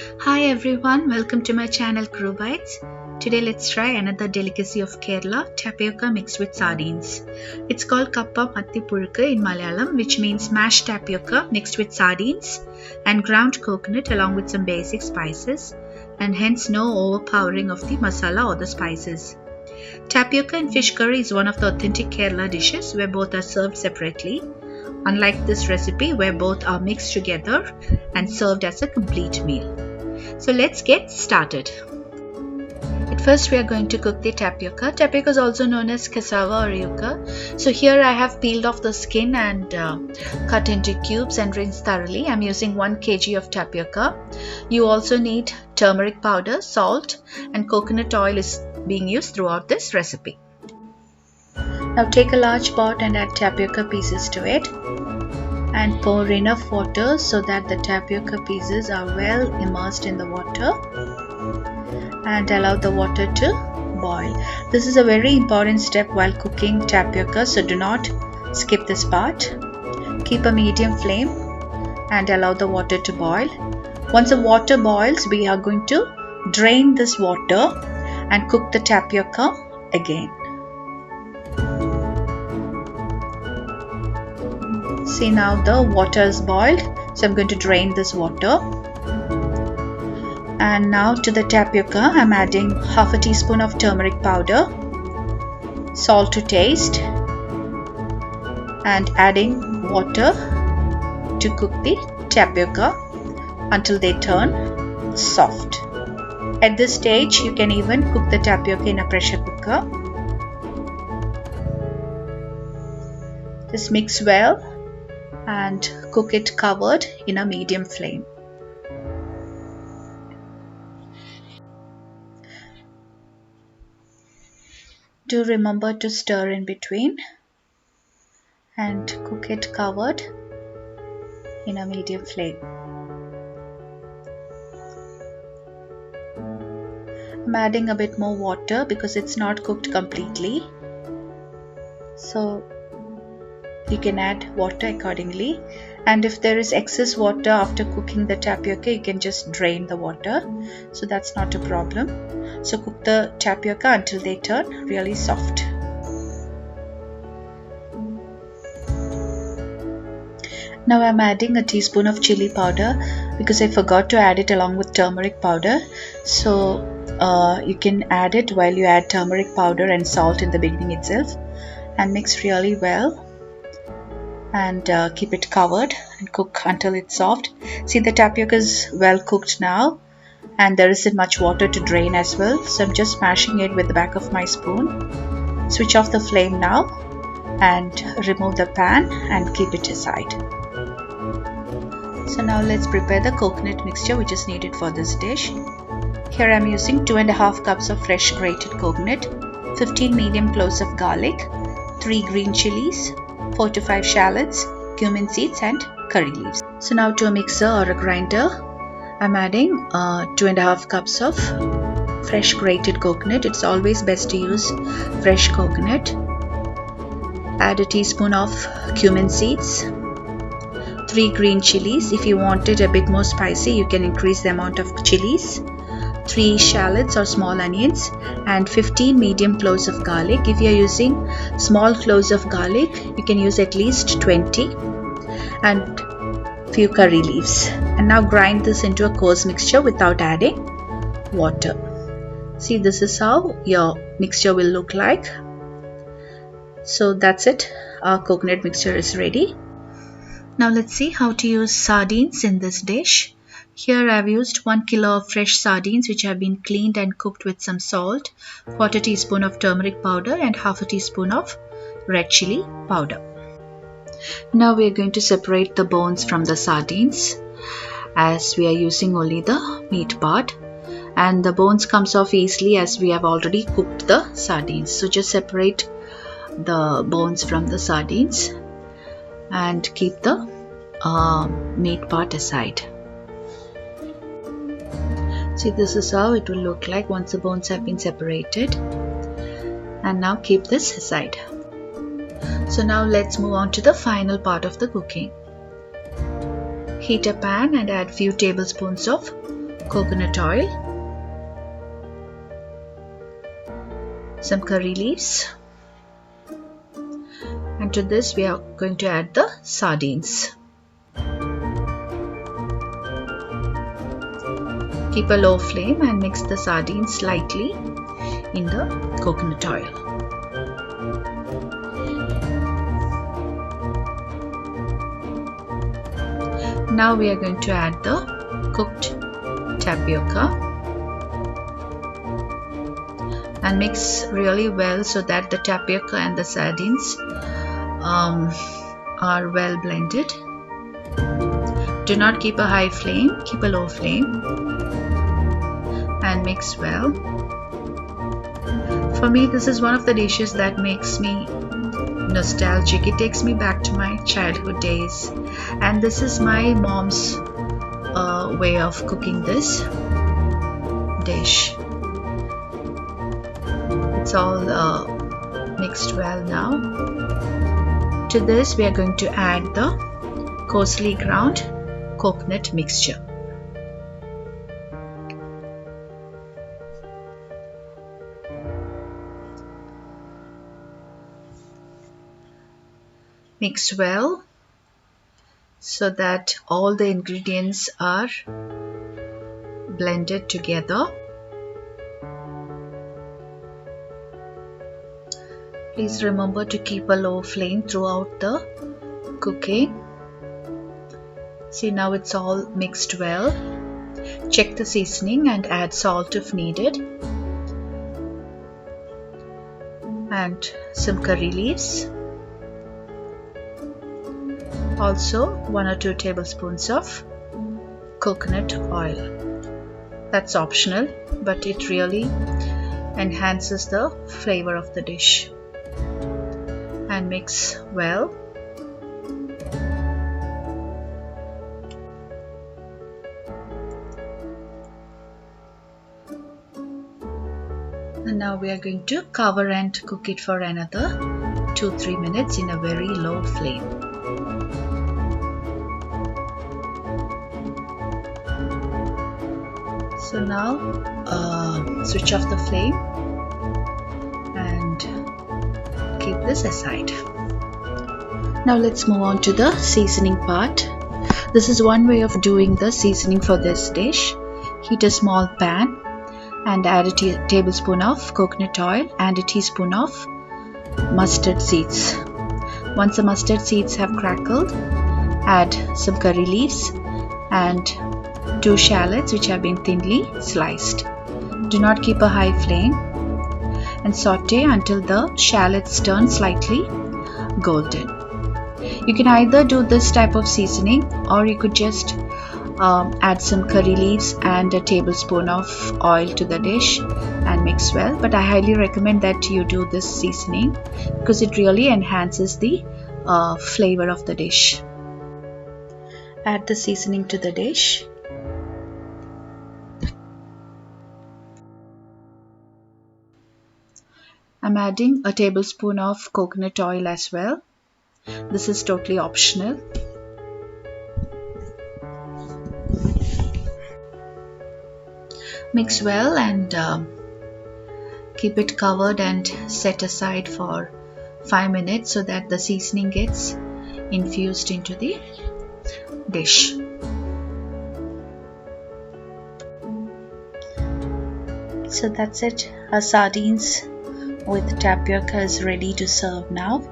Hi everyone, welcome to my channel Crew Bites. Today let's try another delicacy of Kerala, tapioca mixed with sardines. It's called Kappa-Mathi Puzhukku in Malayalam, which means mashed tapioca mixed with sardines and ground coconut along with some basic spices, and hence no overpowering of the masala or the spices. Tapioca and fish curry is one of the authentic Kerala dishes where both are served separately, unlike this recipe where both are mixed together and served as a complete meal. So let's get started. At first we are going to cook the tapioca. Tapioca is also known as cassava or yuca. So here I have peeled off the skin and cut into cubes and rinsed thoroughly. I'm using 1 kg of tapioca. You also need turmeric powder, salt, and coconut oil is being used throughout this recipe. Now take a large pot and add tapioca pieces to it and pour enough water so that the tapioca pieces are well immersed in the water, and allow the water to boil. This is a very important step while cooking tapioca, so do not skip this part. Keep a medium flame and allow the water to boil. Once the water boils, we are going to drain this water and cook the tapioca again. See, now the water is boiled, so I'm going to drain this water. And now to the tapioca, I'm adding half a teaspoon of turmeric powder, salt to taste, and adding water to cook the tapioca until they turn soft. At this stage, you can even cook the tapioca in a pressure cooker. Just mix well and cook it covered in a medium flame. Do remember to stir in between and cook it covered in a medium flame. I'm adding a bit more water because it's not cooked completely, so you can add water accordingly, and if there is excess water after cooking the tapioca, you can just drain the water, so that's not a problem. So cook the tapioca until they turn really soft. Now I'm adding a teaspoon of chili powder because I forgot to add it along with turmeric powder, so you can add it while you add turmeric powder and salt in the beginning itself, and mix really well. And keep it covered and cook until it's soft. See, the tapioca is well cooked now and there isn't much water to drain as well, so I'm just mashing it with the back of my spoon. Switch off the flame now and remove the pan and keep it aside. So now let's prepare the coconut mixture which is needed for this dish. Here I'm using 2.5 cups of fresh grated coconut, 15 medium cloves of garlic, 3 green chilies, 4 to 5 shallots, cumin seeds and curry leaves. So now to a mixer or a grinder, I'm adding 2.5 cups of fresh grated coconut. It's always best to use fresh coconut. Add a teaspoon of cumin seeds, 3 green chilies. If you want it a bit more spicy, you can increase the amount of chilies. 3 shallots or small onions, and 15 medium cloves of garlic. If you are using small cloves of garlic, you can use at least 20, and few curry leaves. And now grind this into a coarse mixture without adding water. See, this is how your mixture will look like. So that's it, our coconut mixture is ready. Now let's see how to use sardines in this dish. Here I have used 1 kilo of fresh sardines which have been cleaned and cooked with some salt, 1/4 teaspoon of turmeric powder and 1/2 teaspoon of red chili powder. Now we are going to separate the bones from the sardines as we are using only the meat part, and the bones comes off easily as we have already cooked the sardines. So just separate the bones from the sardines and keep the meat part aside. See, this is how it will look like once the bones have been separated. And now keep this aside. So now let's move on to the final part of the cooking. Heat a pan and add few tablespoons of coconut oil, some curry leaves, and to this we are going to add the sardines. Keep a low flame and mix the sardines slightly in the coconut oil. Now we are going to add the cooked tapioca and mix really well so that the tapioca and the sardines are well blended. Do not keep a high flame, keep a low flame and mix well. For me, this is one of the dishes that makes me nostalgic. It takes me back to my childhood days, and this is my mom's way of cooking this dish. It's all mixed well now. To this we are going to add the coarsely ground coconut mixture. Mix well so that all the ingredients are blended together. Please remember to keep a low flame throughout the cooking. See, now it's all mixed well. Check the seasoning and add salt if needed, and some curry leaves. Also 1 or 2 tablespoons of coconut oil. That's optional, but it really enhances the flavor of the dish. And mix well. And now we are going to cover and cook it for another 2-3 minutes in a very low flame. So now switch off the flame and keep this aside. Now let's move on to the seasoning part. This is one way of doing the seasoning for this dish. Heat a small pan and add a tablespoon of coconut oil and a teaspoon of mustard seeds. Once the mustard seeds have crackled, add some curry leaves and 2 shallots which have been thinly sliced. Do not keep a high flame and saute until the shallots turn slightly golden. You can either do this type of seasoning, or you could just add some curry leaves and a tablespoon of oil to the dish and mix well. But I highly recommend that you do this seasoning because it really enhances the flavor of the dish. Add the seasoning to the dish. I'm adding a tablespoon of coconut oil as well. This is totally optional. Mix well and keep it covered and set aside for 5 minutes so that the seasoning gets infused into the dish. So that's it. Our sardines with tapioca is ready to serve now.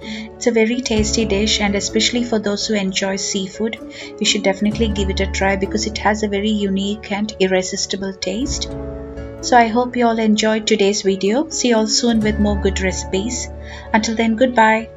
It's a very tasty dish, and especially for those who enjoy seafood, you should definitely give it a try because it has a very unique and irresistible taste. So I hope you all enjoyed today's video. See you all soon with more good recipes. Until then, goodbye.